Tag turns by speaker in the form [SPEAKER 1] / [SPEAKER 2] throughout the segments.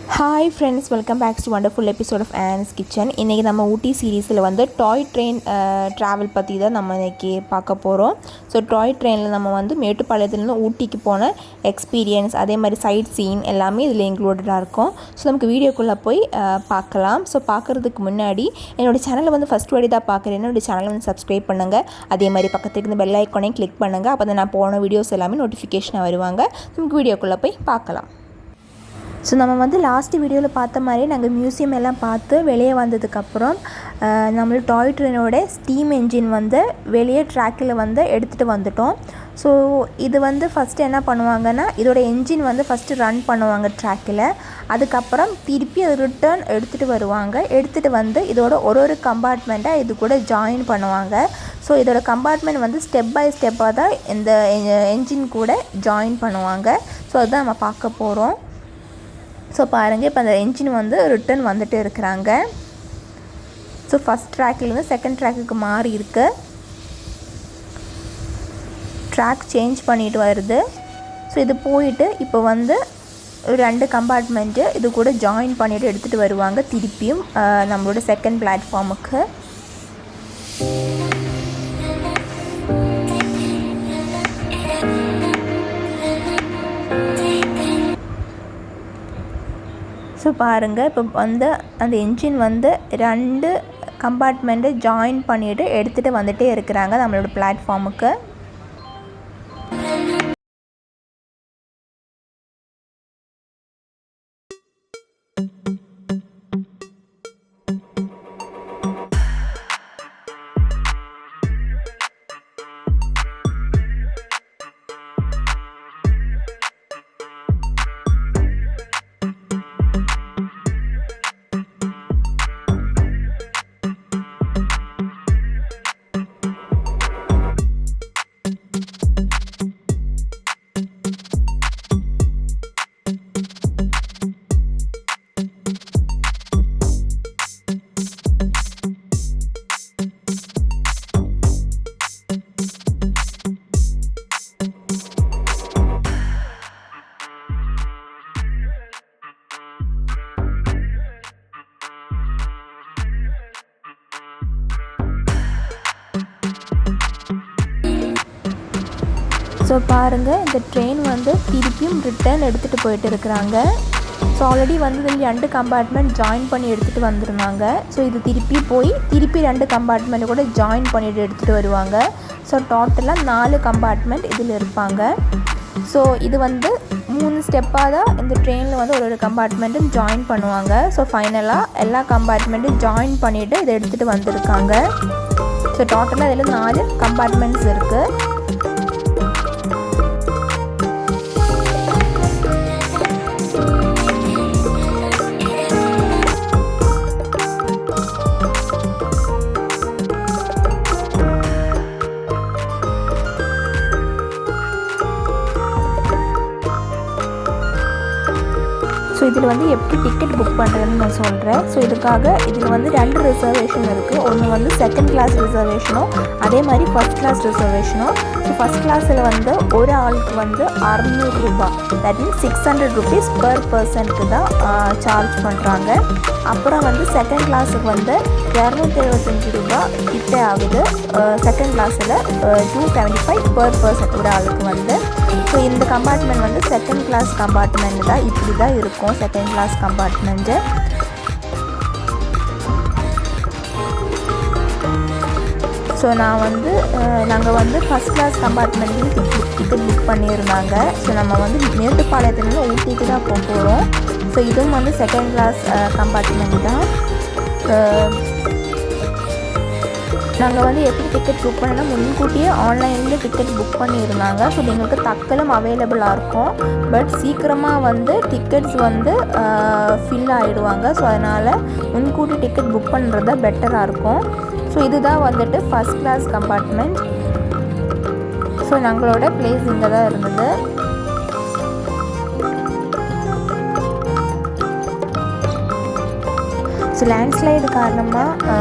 [SPEAKER 1] Hi friends, welcome back to wonderful episode of Anne's Kitchen. இன்னைக்கு நம்ம ஊட்டி சீரிஸில் வந்து டாய் ட்ரெயின் ட்ராவல் பற்றி தான் நம்ம இன்றைக்கி பார்க்க போகிறோம். ஸோ டாய் ட்ரெயினில் நம்ம வந்து மேட்டுப்பாளையத்துலேருந்து ஊட்டிக்கு போன எக்ஸ்பீரியன்ஸ், அதே மாதிரி சைட் சீன் எல்லாமே இதில் இன்க்ளூடடாக இருக்கும். ஸோ நமக்கு வீடியோக்குள்ளே போய் பார்க்கலாம். ஸோ பார்க்குறதுக்கு முன்னாடி என்னோடய சேனலை வந்து ஃபஸ்ட் வாட்டி தான் பார்க்குறேன், என்னோடய சேனலை வந்து சப்ஸ்கிரைப் பண்ணுங்கள். அதே மாதிரி பக்கத்துக்கு இந்த பெல் ஐக்கானையும் கிளிக் பண்ணுங்கள். அப்போ தான் நான் போன வீடியோஸ் எல்லாமே நோட்டிஃபிகேஷனாக வருவாங்க. நமக்கு வீடியோக்குள்ளே போய் பார்க்கலாம். ஸோ நம்ம வந்து லாஸ்ட்டு வீடியோவில் பார்த்த மாதிரி நாங்கள் மியூசியம் எல்லாம் பார்த்து வெளியே வந்ததுக்கப்புறம் நம்மளோட டாய் ட்ரெயினோட ஸ்டீம் என்ஜின் வந்து வெளியே ட்ராக்கில் வந்து எடுத்துகிட்டு வந்துட்டோம். ஸோ இது வந்து ஃபஸ்ட்டு என்ன பண்ணுவாங்கன்னா, இதோட என்ஜின் வந்து ஃபஸ்ட்டு ரன் பண்ணுவாங்க ட்ராக்கில். அதுக்கப்புறம் திருப்பி அது ரிட்டர்ன் எடுத்துகிட்டு வருவாங்க. எடுத்துகிட்டு வந்து இதோட ஒரு கம்பார்ட்மெண்ட்டாக இது கூட ஜாயின் பண்ணுவாங்க. ஸோ இதோட கம்பார்ட்மெண்ட் வந்து ஸ்டெப் பை ஸ்டெப்பாக தான் இந்த என்ஜின் கூட ஜாயின் பண்ணுவாங்க. ஸோ அதுதான் நம்ம பார்க்க போகிறோம். ஸோ பாருங்கள், இப்போ அந்த என்ஜின் வந்து ரிட்டர்ன் வந்துட்டு இருக்கிறாங்க. ஸோ ஃபஸ்ட் ட்ராக்லேருந்து செகண்ட் ட்ராக்குக்கு மாறி இருக்குது. ட்ராக் சேஞ்ச் பண்ணிட்டு வருது. ஸோ இது போயிட்டு இப்போ வந்து 2 கம்பார்ட்மெண்ட்டு இது கூட ஜாயின் பண்ணிவிட்டு எடுத்துகிட்டு வருவாங்க திருப்பியும் நம்மளோட செகண்ட் பிளாட்ஃபார்முக்கு. ஸோ பாருங்கள், இப்போ வந்து அந்த என்ஜின் வந்து 2 கம்பார்ட்மெண்ட்டு ஜாயின் பண்ணிவிட்டு எடுத்துகிட்டு வந்துகிட்டே இருக்கிறாங்க நம்மளோட பிளாட்ஃபார்முக்கு. ஸோ பாருங்கள், இந்த ட்ரெயின் வந்து திருப்பியும் ரிட்டர்ன் எடுத்துகிட்டு போயிட்டு இருக்கிறாங்க. ஸோ ஆல்ரெடி வந்து இதில் 2 கம்பார்ட்மெண்ட் ஜாயின் பண்ணி எடுத்துகிட்டு வந்துருந்தாங்க. ஸோ இது திருப்பி 2 கம்பார்ட்மெண்ட் கூட ஜாயின் பண்ணிட்டு எடுத்துகிட்டு வருவாங்க. ஸோ டோட்டலாக 4 கம்பார்ட்மெண்ட் இதில் இருப்பாங்க. ஸோ இது வந்து 3 ஸ்டெப்பாக தான் இந்த ட்ரெயினில் வந்து ஒரு கம்பார்ட்மெண்ட்டும் ஜாயின் பண்ணுவாங்க. ஸோ ஃபைனலாக எல்லா கம்பார்ட்மெண்ட்டும் ஜாயின் பண்ணிவிட்டு இதை எடுத்துகிட்டு வந்திருக்காங்க. ஸோ டோட்டலாக இதில் 4 கம்பார்ட்மெண்ட்ஸ் இருக்குது. ஸோ இதில் வந்து எப்படி டிக்கெட் புக் பண்ணுறதுன்னு நான் சொல்கிறேன். ஸோ இதுக்காக இதில் வந்து 2 ரிசர்வேஷன் இருக்குது. ஒன்று வந்து செகண்ட் கிளாஸ் ரிசர்வேஷனும், அதே மாதிரி ஃபஸ்ட் கிளாஸ் ரிசர்வேஷனும். ஸோ ஃபஸ்ட் கிளாஸில் வந்து ஒரு ஆளுக்கு வந்து 600 ரூபா, தட் மீன்ஸ் 600 ருபீஸ் பர் பர்சனுக்கு தான் சார்ஜ் பண்ணுறாங்க. அப்புறம் வந்து செகண்ட் கிளாஸுக்கு வந்து 275 ரூபா கிட்டே ஆகுது. செகண்ட் கிளாஸில் 275 பர் பர்சன் ஒரு ஆளுக்கு வந்து. ஸோ இந்த கம்பார்ட்மெண்ட் வந்து செகண்ட் கிளாஸ் கம்பார்ட்மெண்ட் தான், இப்படி தான் இருக்கும் செகண்ட் கிளாஸ் கம்பார்ட்மெண்ட்டு. ஸோ நாங்கள் வந்து ஃபஸ்ட் கிளாஸ் கம்பார்ட்மெண்ட்லேயும் டிக்கெட் புக் பண்ணியிருந்தாங்க. ஸோ நம்ம வந்து மேட்டுப்பாளையத்துலேருந்து ஊட்டிக்கு தான் போக போகிறோம். ஸோ இதுவும் வந்து செகண்ட் கிளாஸ் கம்பார்ட்மெண்ட் தான். நாங்கள் வந்து எப்படி டிக்கெட் புக் பண்ணோன்னா, முன்கூட்டியே ஆன்லைனில் டிக்கெட் புக் பண்ணியிருந்தாங்க. ஸோ எங்களுக்கு தக்கலும் அவைலபிளாக இருக்கும். பட் சீக்கிரமாக வந்து டிக்கெட்ஸ் வந்து ஃபில் ஆகிடுவாங்க. ஸோ அதனால் முன்கூட்டி டிக்கெட் புக் பண்ணுறது தான் பெட்டராக இருக்கும். ஸோ இதுதான் வந்துட்டு ஃபஸ்ட் கிளாஸ் கம்பார்ட்மெண்ட். ஸோ எங்களோட பிளேஸ் இங்கே தான் இருந்தது. ஸோ லேண்ட்ஸ்லைடு காரணமாக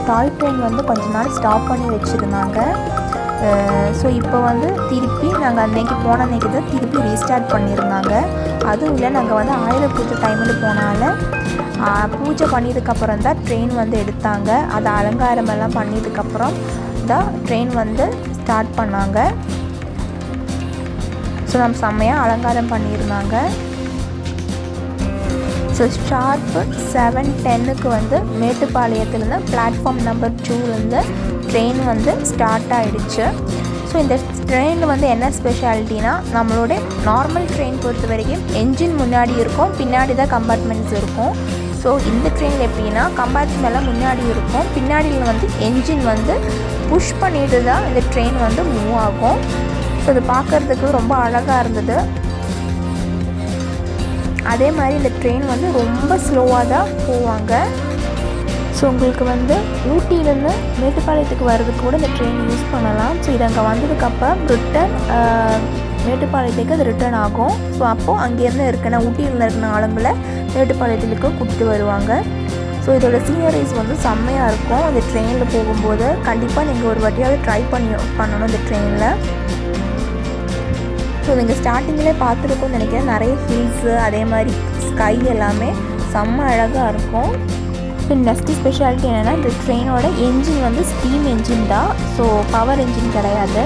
[SPEAKER 1] டாய் ட்ரெயின் வந்து கொஞ்ச நாள் ஸ்டாப் பண்ணி வச்சுருந்தாங்க. ஸோ இப்போ வந்து திருப்பி நாங்கள் அன்றைக்கி போன அன்றைக்கி தான் திருப்பி ரீஸ்டார்ட் பண்ணியிருந்தாங்க. அதுவும் இல்லை நாங்கள் வந்து ஆயுத பூஜை டைமில் போனால பூஜை பண்ணதுக்கப்புறம் தான் ட்ரெயின் வந்து எடுத்தாங்க. அதை அலங்காரமெல்லாம் பண்ணதுக்கப்புறம் தான் ட்ரெயின் வந்து ஸ்டார்ட் பண்ணாங்க. ஸோ நம்ம செம்மையாக அலங்காரம் பண்ணியிருந்தாங்க. ஸோ ஷார்ப்பு 7:10 வந்து மேட்டுப்பாளையத்துலேருந்து பிளாட்ஃபார்ம் நம்பர் 2 ட்ரெயின் வந்து ஸ்டார்ட் ஆகிடுச்சு. ஸோ இந்த ட்ரெயினில் வந்து என்ன ஸ்பெஷாலிட்டினா, நம்மளோட நார்மல் ட்ரெயின் பொறுத்த வரைக்கும் என்ஜின் முன்னாடி இருக்கும், பின்னாடி தான் கம்பார்ட்மெண்ட்ஸ் இருக்கும். ஸோ இந்த ட்ரெயினில் எப்படின்னா கம்பார்ட்மெண்ட்லாம் முன்னாடி இருக்கும், பின்னாடியில் வந்து என்ஜின் வந்து புஷ் பண்ணிட்டு தான் இந்த ட்ரெயின் வந்து மூவ் ஆகும். ஸோ இது பார்க்குறதுக்கு ரொம்ப அழகாக இருந்தது. அதே மாதிரி இந்த ட்ரெயின் வந்து ரொம்ப ஸ்லோவாக தான் போவாங்க. ஸோ உங்களுக்கு வந்து ஊட்டியிலேருந்து மேட்டுப்பாளையத்துக்கு வர்றதுக்கு கூட இந்த ட்ரெயின் யூஸ் பண்ணலாம். ஸோ இது அங்கே வந்ததுக்கப்புறம் ரிட்டன் மேட்டுப்பாளையத்துக்கு அது ரிட்டன் ஆகும். ஸோ அப்போது அங்கேருந்து இருக்கிற ஊட்டியில் இருக்கிற ஆளுங்களை மேட்டுப்பாளையத்துக்கு கூப்பிட்டு வருவாங்க. ஸோ இதோட சீனரிஸ் வந்து செம்மையாக இருக்கும். அந்த ட்ரெயினில் போகும்போது கண்டிப்பாக நீங்கள் ஒரு வாட்டியாவது ட்ரை பண்ணணும் இந்த ட்ரெயினில். ஸோ நீங்கள் ஸ்டார்டிங்கிலே பார்த்துருக்கோன்னு நினைக்கிறேன், நிறைய ஹில்ஸு அதே மாதிரி ஸ்கை எல்லாமே செம்ம அழகாக இருக்கும். ஸோ நெக்ஸ்ட்டு ஸ்பெஷாலிட்டி என்னென்னா, இந்த ட்ரெயினோட என்ஜின் வந்து ஸ்டீம் என்ஜின் தான். ஸோ பவர் என்ஜின் கிடையாது.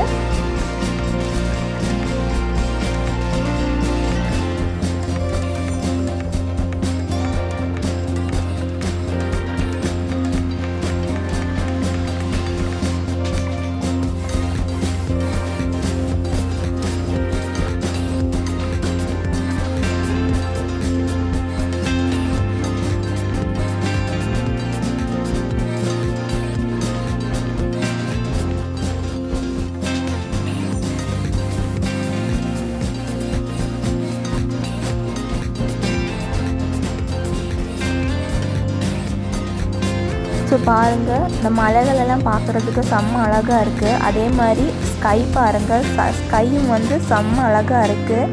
[SPEAKER 1] ஸோ பாருங்கள், இந்த மலைகளெல்லாம் பார்க்குறதுக்கு செம்ம அழகாக இருக்குது. அதே மாதிரி ஸ்கை பாருங்கள், ஸ்கையும் வந்து செம்ம அழகாக இருக்குது.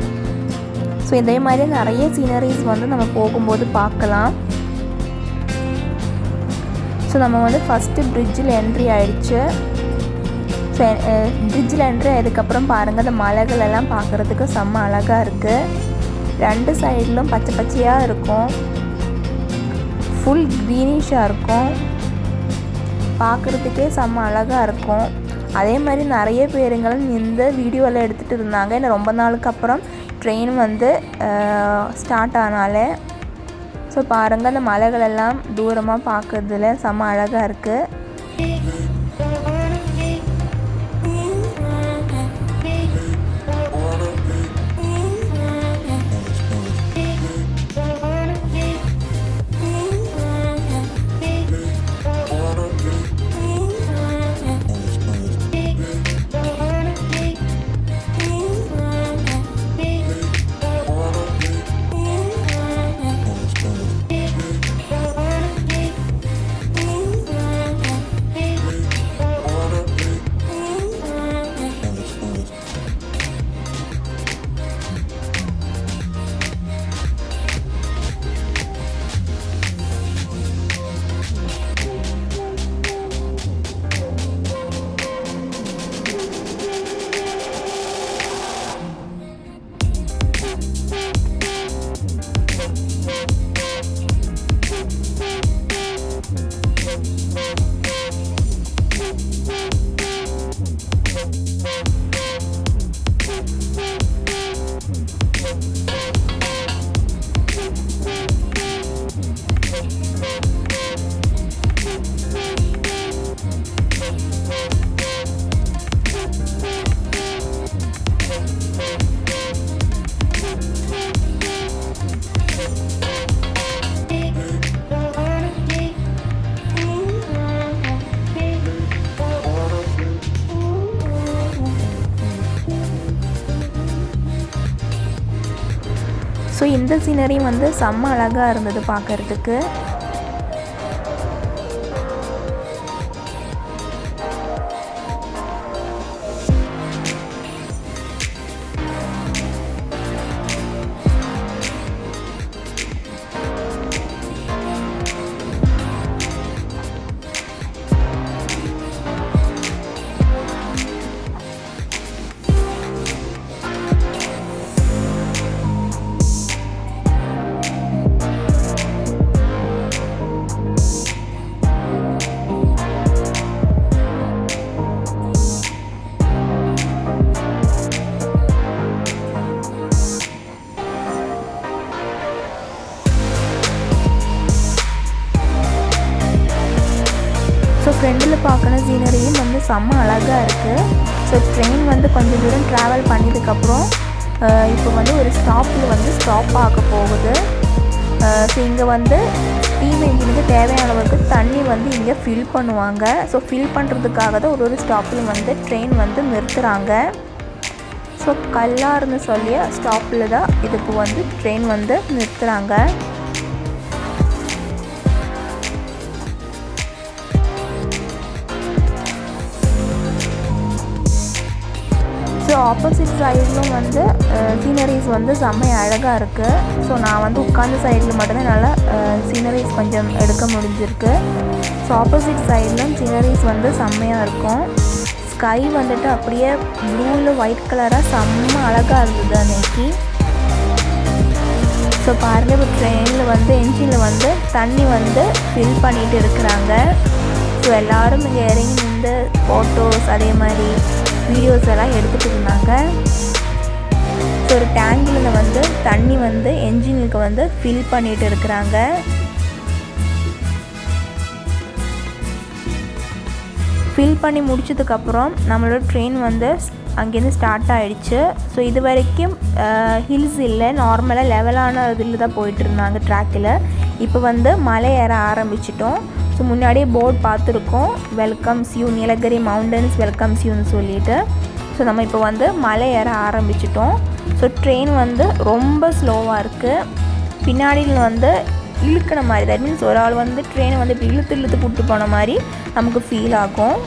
[SPEAKER 1] ஸோ இதே மாதிரி நிறைய சீனரிஸ் வந்து நம்ம போகும்போது பார்க்கலாம். ஸோ நம்ம வந்து ஃபஸ்ட்டு பிரிட்ஜில் என்ட்ரி ஆகிடுச்சு. ஸோ பிரிட்ஜில் என்ட்ரி ஆகிடுக்கப்புறம் பாருங்கள், இந்த மலைகள் எல்லாம் பார்க்குறதுக்கு செம்ம அழகாக இருக்குது. ரெண்டு சைட்லும் பச்சை பச்சையாக இருக்கும், ஃபுல் க்ரீனிஷாக இருக்கும், பார்க்குறதுக்கே செம்ம அழகாக இருக்கும். அதே மாதிரி நிறைய பேருங்களும் இந்த வீடியோவில் எடுத்துகிட்டு இருந்தாங்க. ஏன்னா ரொம்ப நாளுக்கு அப்புறம் ட்ரெயின் வந்து ஸ்டார்ட் ஆனாலே. ஸோ பாருங்கள், அந்த மலைகளெல்லாம் தூரமாக பார்க்குறதுல செம்ம அழகாக இருக்குது. ஸோ இந்த சீனரி வந்து செம்ம அழகாக இருந்தது பார்க்குறதுக்கு. ஃப்ரெண்டில் பார்க்குற சீனரியும் வந்து செம்ம அழகாக இருக்குது. ஸோ ட்ரெயின் வந்து கொஞ்சம் தூரம் ட்ராவல் பண்ணதுக்கப்புறம் இப்போ வந்து ஒரு ஸ்டாப்பில் வந்து ஸ்டாப் ஆக போகுது. ஸோ இங்கே வந்து ஸ்டீம் இன்ஜினுக்கு தேவையான அளவுக்கு தண்ணி வந்து இங்கே ஃபில் பண்ணுவாங்க. ஸோ ஃபில் பண்ணுறதுக்காக தான் ஒரு ஸ்டாப்பில் வந்து ட்ரெயின் வந்து நிறுத்துகிறாங்க. ஸோ கல்லார்னு சொல்லிய ஸ்டாப்பில் தான் இதுக்கு வந்து ட்ரெயின் வந்து நிறுத்துகிறாங்க. ஸோ ஆப்போசிட் சைட்லும் வந்து சீனரிஸ் வந்து செம்ம அழகாக இருக்குது. ஸோ நான் வந்து உட்கார்ந்த சைடில் மட்டும்தான் நல்லா சீனரிஸ் கொஞ்சம் எடுக்க முடிஞ்சிருக்கு. ஸோ ஆப்போசிட் சைட்லும் சீனரிஸ் வந்து செம்மையாக இருக்கும். ஸ்கை வந்துட்டு அப்படியே ப்ளூவில் ஒயிட் கலராக செம்ம அழகாக இருந்தது அன்னைக்கு. ஸோ பாருங்கள், இப்போ ட்ரெயினில் வந்து என்ஜினில் வந்து தண்ணி வந்து ஃபில் பண்ணிகிட்டு இருக்கிறாங்க. ஸோ எல்லோரும் இங்கே இறங்கி நின்று ஃபோட்டோஸ் அதே மாதிரி வீடியோஸ் எல்லாம் எடுத்துகிட்டு இருந்தாங்க. ஸோ ஒரு டேங்கில் வந்து தண்ணி வந்து என்ஜினுக்கு வந்து ஃபில் பண்ணிகிட்டு இருக்கிறாங்க. ஃபில் பண்ணி முடிச்சதுக்கப்புறம் நம்மளோட ட்ரெயின் வந்து அங்கேருந்து ஸ்டார்ட் ஆகிடுச்சு. ஸோ இது வரைக்கும் ஹில்ஸ் இல்லை, நார்மலாக லெவலான இதில் தான் போயிட்டு இருந்தாங்க ட்ராக்கில். இப்போ வந்து மலை ஏற ஆரம்பிச்சிட்டோம். ஸோ முன்னாடியே போர்ட் பார்த்துருக்கோம், welcomes you Nilgiri mountains welcomes யூன்னு சொல்லிட்டு. ஸோ நம்ம இப்போ வந்து மலை ஏற ஆரம்பிச்சிட்டோம். ஸோ ட்ரெயின் வந்து ரொம்ப ஸ்லோவாக இருக்குது. பின்னாடியில் வந்து இழுக்கிற மாதிரி, தட் மீன்ஸ் ஒரு ஆள் வந்து ட்ரெயினை வந்து இப்படி இழுத்து கூப்பிட்டு போன மாதிரி நமக்கு ஃபீல் ஆகும்.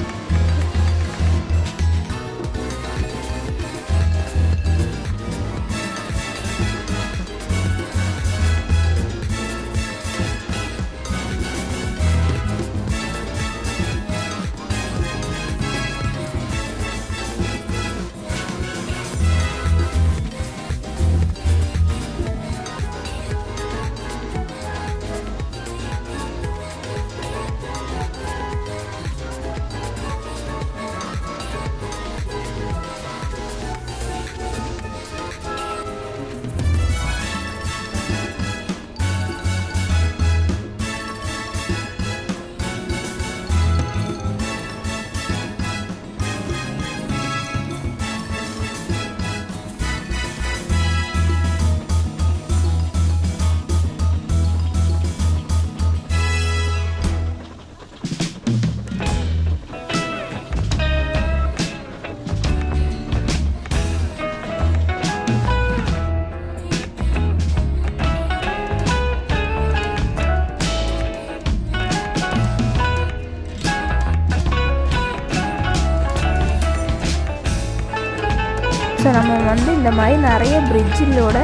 [SPEAKER 1] ஸோ நம்ம வந்து இந்த மாதிரி நிறைய பிரிட்ஜிலோட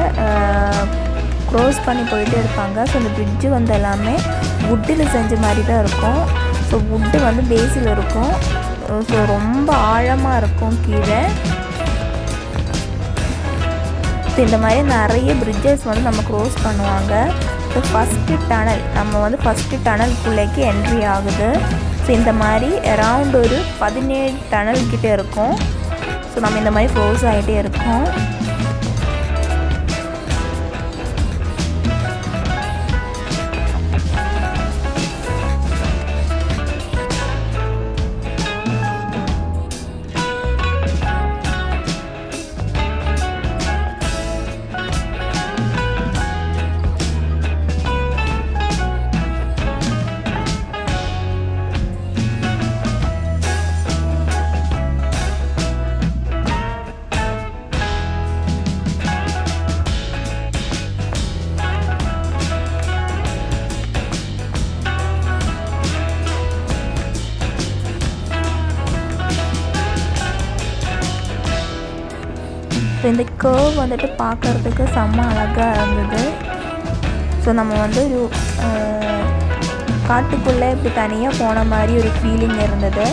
[SPEAKER 1] க்ரோஸ் பண்ணி போயிட்டே இருப்பாங்க. ஸோ இந்த பிரிட்ஜு வந்து எல்லாமே வுட்டில் செஞ்ச மாதிரி தான் இருக்கும். ஸோ வுட்டு வந்து பேஸில் இருக்கும். ஸோ ரொம்ப ஆழமாக இருக்கும் கீழே. ஸோ இந்த மாதிரி நிறைய பிரிட்ஜஸ் வந்து நம்ம க்ரோஸ் பண்ணுவாங்க. ஸோ ஃபஸ்ட்டு டனல், நம்ம வந்து ஃபஸ்ட்டு டனல்குள்ளேக்கு என்ட்ரி ஆகுது. ஸோ இந்த மாதிரி அரவுண்ட் ஒரு 17 டனல் கிட்டே இருக்கும். ஸோ நம்ம இந்த மாதிரி க்ளோஸ் ஆகிட்டே இருக்கோம். ஸோ இந்த கர்வ் வந்துட்டு பார்க்குறதுக்கு செம்ம அழகாக இருந்தது. ஸோ நம்ம வந்து ஒரு காட்டுக்குள்ளே இப்படி தனியாக போன மாதிரி ஒரு ஃபீலிங் இருந்தது.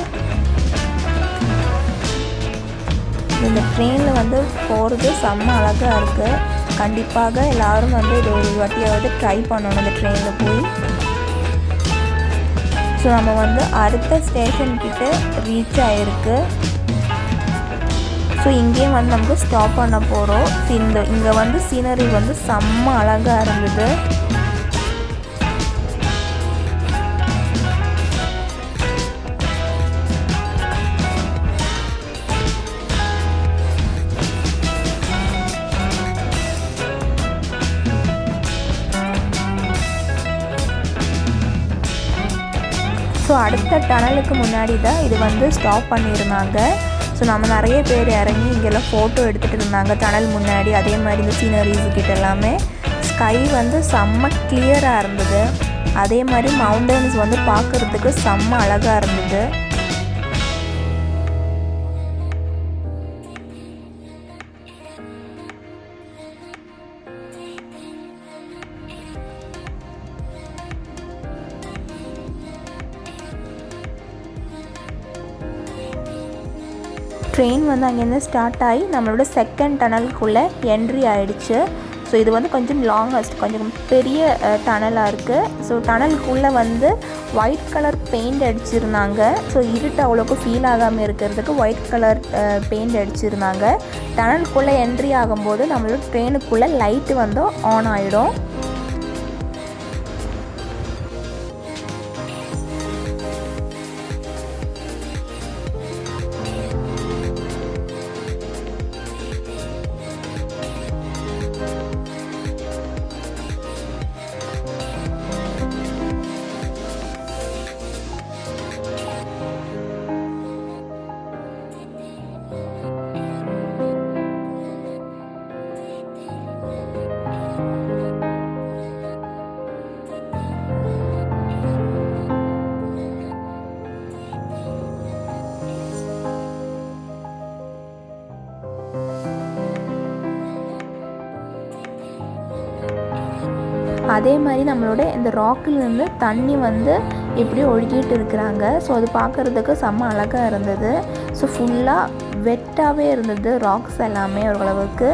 [SPEAKER 1] இந்த ட்ரெயினில் வந்து போகிறது செம்ம அழகாக இருக்குது. கண்டிப்பாக எல்லோரும் வந்து இது ஒரு வாட்டியாவது ட்ரை பண்ணணும் இந்த ட்ரெயினில் போய். ஸோ நம்ம வந்து அடுத்த ஸ்டேஷன்கிட்ட ரீச் ஆகிருக்கு. ஸோ இங்கேயும் வந்து நமக்கு ஸ்டாப் பண்ண போகிறோம். இங்கே வந்து சீனரி வந்து செம்ம அழகாக இருந்தது. ஸோ அடுத்த டனலுக்கு முன்னாடி தான் இது வந்து ஸ்டாப் பண்ணியிருந்தாங்க. ஸோ நம்ம நிறைய பேர் இறங்கி இங்கெல்லாம் ஃபோட்டோ எடுத்துகிட்டு இருந்தாங்க டனல் முன்னாடி. அதே மாதிரி இந்த சீனரிஸ் கிட்ட எல்லாமே ஸ்கை வந்து செம்ம கிளியராக இருந்தது. அதே மாதிரி மவுண்டன்ஸ் வந்து பார்க்குறதுக்கு செம்ம அழகாக இருந்தது. ட்ரெயின் வந்து அங்கேருந்து ஸ்டார்ட் ஆகி நம்மளோட செகண்ட் டனலுக்குள்ளே என்ட்ரி ஆகிடுச்சு. ஸோ இது வந்து கொஞ்சம் லாங்கஸ்ட், கொஞ்சம் பெரிய டனலாக இருக்குது. ஸோ டனலுக்குள்ளே வந்து ஒயிட் கலர் பெயிண்ட் அடிச்சிருந்தாங்க. ஸோ இருட்டு அவ்வளோக்கு ஃபீல் ஆகாமல் இருக்கிறதுக்கு ஒயிட் கலர் பெயிண்ட் அடிச்சிருந்தாங்க. டனலுக்குள்ளே என்ட்ரி ஆகும்போது நம்மளோட ட்ரெயினுக்குள்ளே லைட்டு வந்து ஆன் ஆகிடும். அதே மாதிரி நம்மளோட இந்த ராக்கிலேருந்து தண்ணி வந்து இப்படியே ஒழுகிட்டு இருக்கிறாங்க. ஸோ அது பார்க்குறதுக்கு செம்ம அழகாக இருந்தது. ஸோ ஃபுல்லாக வெட்டாகவே இருந்தது ராக்ஸ் எல்லாமே ஓரளவுக்கு.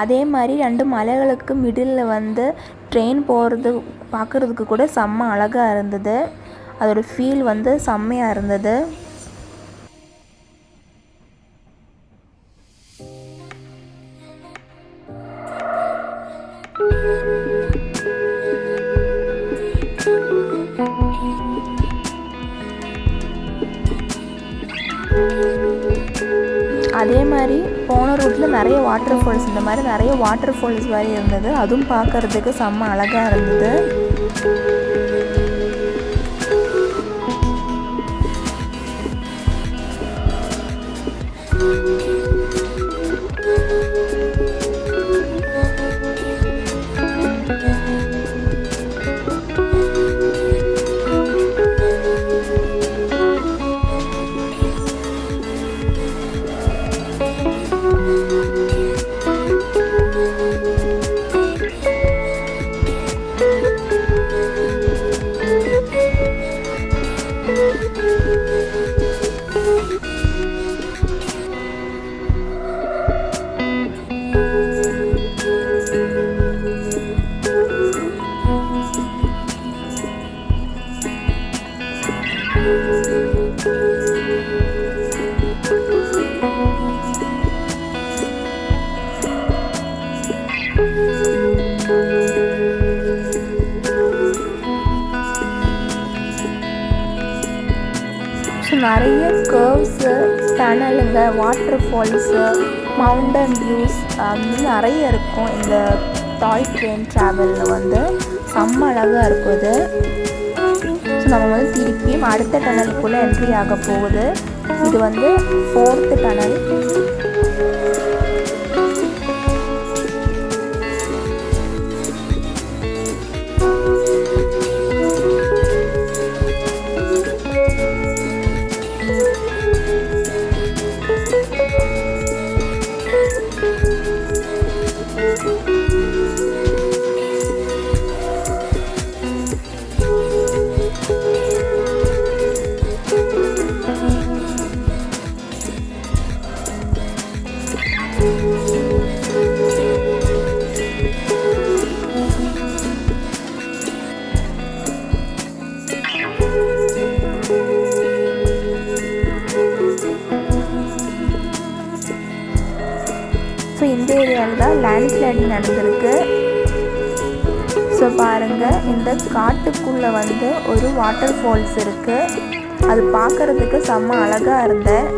[SPEAKER 1] அதே மாதிரி ரெண்டு மலைகளுக்கு மிடில் வந்து ட்ரெயின் போகிறது பார்க்குறதுக்கு கூட செம்ம அழகாக இருந்தது. அதோட ஃபீல் வந்து செம்மையாக இருந்தது. அதே மாதிரி போன ரூட்டில் நிறைய வாட்டர் ஃபால்ஸ், இந்த மாதிரி நிறைய வாட்டர் ஃபால்ஸ் மாதிரி இருந்தது. அதுவும் பார்க்குறதுக்கு செம்ம அழகாக இருந்தது. நிறைய curves, டனலுங்க, water falls, mountain views அப்படின்னு நிறைய இருக்கும். இந்த டாய் ட்ரெயின் ட்ராவலில் வந்து செம்ம அழகாக இருக்கும் இது. ஸோ நம்ம வந்து திருப்பியும் அடுத்த டனலுக்குள்ளே என்ட்ரி ஆக போகுது. இது வந்து 4th டனல். தான் லேண்ட்ஸ்லைடிங் நடந்திருக்கு. ஸோ பாருங்கள், இந்த காட்டுக்குள்ளே வந்து ஒரு வாட்டர் ஃபால்ஸ் இருக்குது. அது பார்க்குறதுக்கு செம்ம அழகாக இருந்தேன்.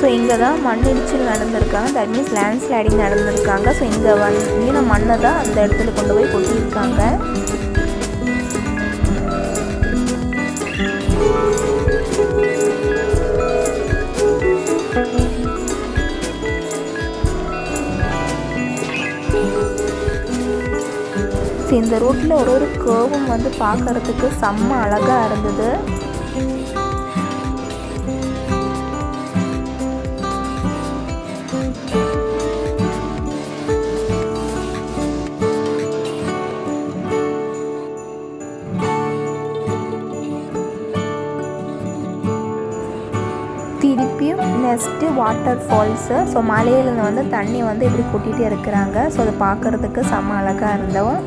[SPEAKER 1] ஸோ இங்கே தான் மண் இடிச்சல் நடந்திருக்காங்க. தட் மீன்ஸ் லேண்ட்ஸ்லைடிங் நடந்திருக்காங்க. ஸோ இங்கே வீண மண்ணை தான் அந்த இடத்துல கொண்டு போய் கொட்டியிருக்காங்க. ஸோ இந்த ரோட்டில் ஒரு கேர்வும் வந்து பார்க்குறதுக்கு செம்ம அழகாக இருந்தது. திருப்பியும் நெக்ஸ்ட்டு வாட்டர் ஃபால்ஸு. ஸோ மலையிலேருந்து வந்து தண்ணி வந்து இப்படி கொட்டிகிட்டே இருக்கிறாங்க. ஸோ அதை பார்க்குறதுக்கு செம்ம அழகாக இருந்தோம்.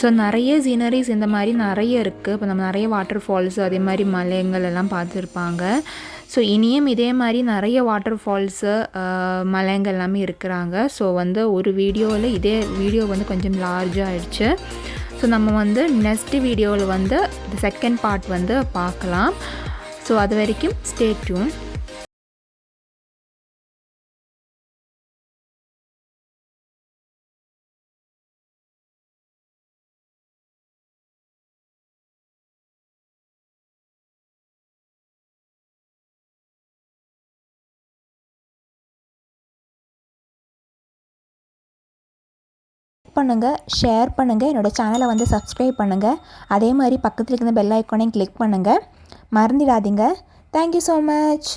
[SPEAKER 1] ஸோ நிறைய சீனரிஸ் இந்த மாதிரி நிறைய இருக்குது. இப்போ நம்ம நிறைய வாட்டர் ஃபால்ஸு அதே மாதிரி மலைங்கள் எல்லாம் பார்த்துருப்பாங்க. ஸோ இனியும் இதே மாதிரி நிறைய வாட்டர் ஃபால்ஸு மலைங்கள் எல்லாமே இருக்கிறாங்க. ஸோ வந்து ஒரு வீடியோவில் இதே வீடியோ வந்து கொஞ்சம் லார்ஜாக ஆயிடுச்சு. ஸோ நம்ம வந்து நெக்ஸ்ட் வீடியோவில் வந்து செகண்ட் பார்ட் வந்து பார்க்கலாம். ஸோ அது வரைக்கும் ஸ்டே டியூன். பண்ணுங்கள், ஷேர் பண்ணுங்கள், என்னோடய சேனலை வந்து சப்ஸ்கிரைப் பண்ணுங்கள். அதே மாதிரி பக்கத்தில் இருக்கிற பெல் ஐக்கானையும் கிளிக் பண்ணுங்கள். மறந்துடாதீங்க. Thank you so much.